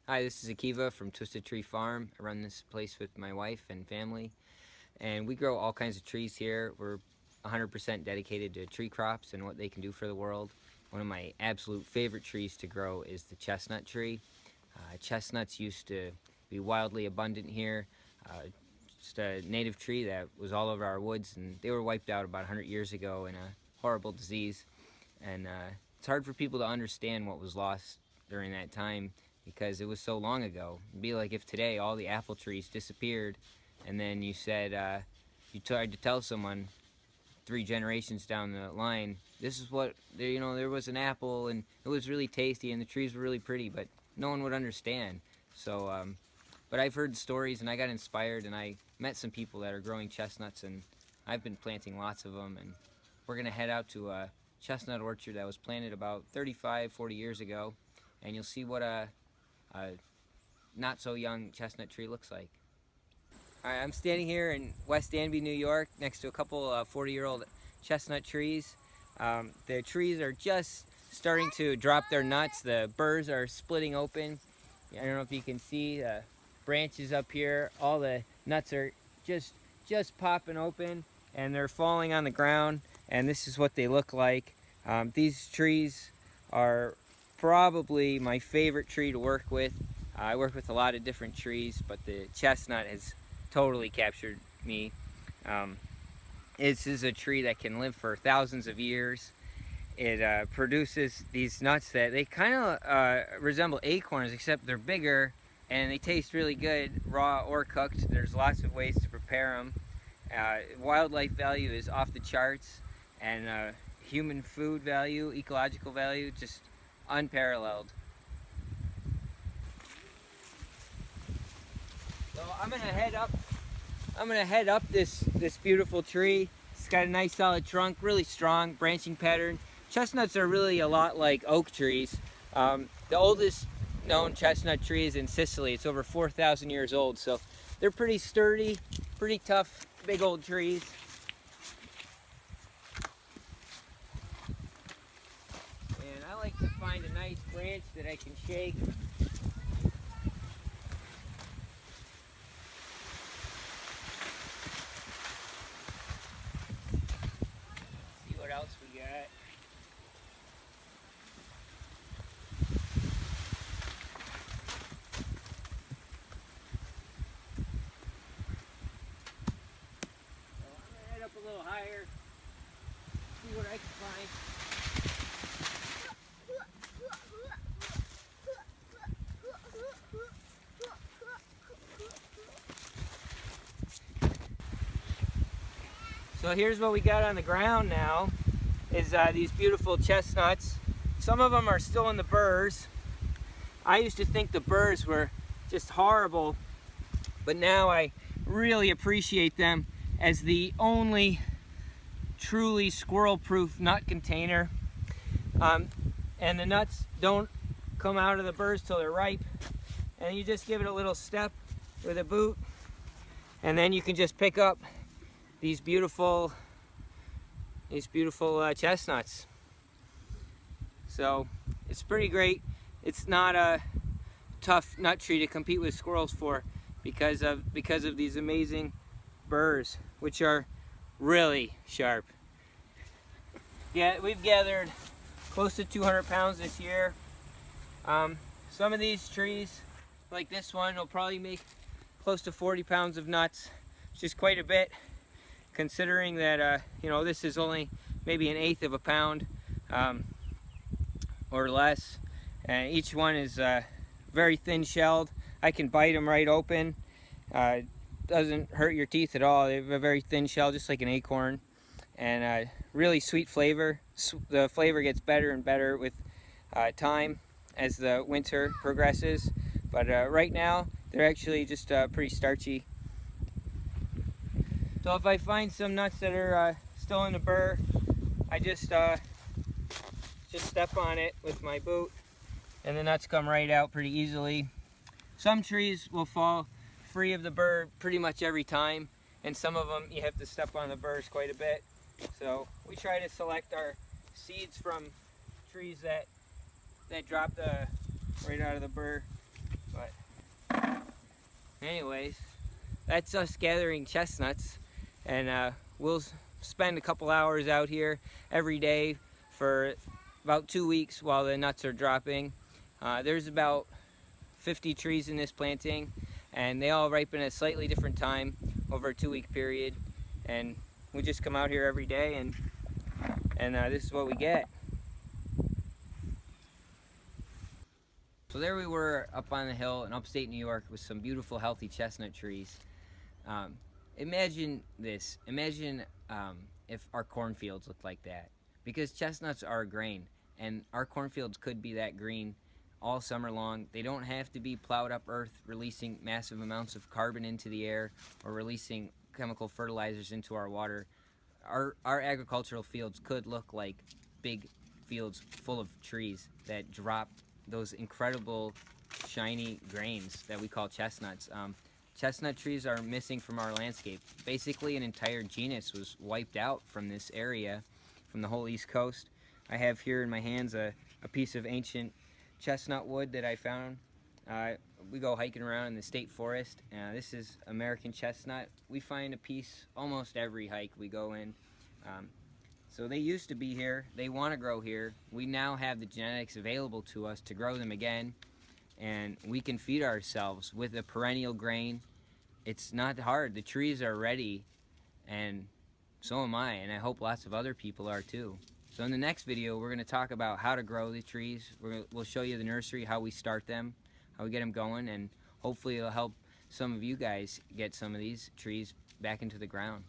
Hi, this is Akiva from Twisted Tree Farm. I run this place with my wife and family, and we grow all kinds of trees here. We're 100% dedicated to tree crops and what they can do for the world. One of my absolute favorite trees to grow is the chestnut tree. Chestnuts used to be wildly abundant here. Uh, just a native tree that was all over our woods, and they were wiped out about 100 years ago in a horrible disease. And it's hard for people to understand what was lost during that time because it was so long ago. It'd be like if today all the apple trees disappeared, and then you said you tried to tell someone 3 generations down the line, this is what there was an apple and it was really tasty and the trees were really pretty, but no one would understand. So, but I've heard stories and I got inspired and I met some people that are growing chestnuts, and I've been planting lots of them, and we're gonna head out to a chestnut orchard that was planted about 35-40 years ago, and you'll see what a not so young chestnut tree looks like. Alright, I'm standing here in West Danby, New York, next to a couple 40-year-old chestnut trees. The trees are just starting to drop their nuts. The burrs are splitting open. I don't know if you can see the branches up here. All the nuts are just popping open, and they're falling on the ground, and this is what they look like. These trees are probably my favorite tree to work with. I work with a lot of different trees, but the chestnut has totally captured me. This is a tree that can live for thousands of years. It produces these nuts that they kind of resemble acorns, except they're bigger and they taste really good raw or cooked. There's lots of ways to prepare them. Wildlife value is off the charts, and human food value, ecological value, just unparalleled. So I'm gonna head up this beautiful tree. It's got a nice solid trunk, really strong branching pattern. Chestnuts are really a lot like oak trees. The oldest known chestnut tree is in Sicily. It's over 4,000 years old, so they're pretty sturdy, pretty tough, big old trees. And I like to find a nice branch that I can shake. See what else we got. So I'm gonna head up a little higher, see what I can find. So here's what we got on the ground now, is these beautiful chestnuts. Some of them are still in the burrs. I used to think the burrs were just horrible, but now I really appreciate them as the only truly squirrel-proof nut container. And the nuts don't come out of the burrs till they're ripe. And you just give it a little step with a boot, and then you can just pick up these beautiful chestnuts. So it's pretty great. It's not a tough nut tree to compete with squirrels for because of these amazing burrs, which are really sharp. Yeah, we've gathered close to 200 pounds this year. Some of these trees, like this one, will probably make close to 40 pounds of nuts, which is quite a bit, considering that this is only maybe 1/8 of a pound or less, and each one is very thin shelled. I can bite them right open. Doesn't hurt your teeth at all. They have a very thin shell, just like an acorn, and really sweet flavor. The flavor gets better and better with time as the winter progresses, but right now they're actually just pretty starchy. So if I find some nuts that are still in the burr, I just step on it with my boot, and the nuts come right out pretty easily. Some trees will fall free of the burr pretty much every time, and some of them you have to step on the burrs quite a bit. So we try to select our seeds from trees that drop right out of the burr. But anyways, that's us gathering chestnuts, and we'll spend a couple hours out here every day for about 2 weeks while the nuts are dropping. There's about 50 trees in this planting, and they all ripen at a slightly different time over a 2-week period, and we just come out here every day, and this is what we get. So there we were up on the hill in upstate New York with some beautiful healthy chestnut trees. Imagine this. Imagine if our cornfields looked like that. Because chestnuts are a grain, and our cornfields could be that green all summer long. They don't have to be plowed up earth, releasing massive amounts of carbon into the air or releasing chemical fertilizers into our water. Our agricultural fields could look like big fields full of trees that drop those incredible shiny grains that we call chestnuts. Chestnut trees are missing from our landscape. Basically, an entire genus was wiped out from this area, from the whole East Coast. I have here in my hands a piece of ancient chestnut wood that I found. We go hiking around in the state forest. This is American chestnut. We find a piece almost every hike we go in. So they used to be here. They want to grow here. We now have the genetics available to us to grow them again, and we can feed ourselves with a perennial grain. It's not hard. The trees are ready, and so am I, and I hope lots of other people are too. So in the next video, we're going to talk about how to grow the trees. We'll show you the nursery, how we start them, how we get them going, and hopefully it'll help some of you guys get some of these trees back into the ground.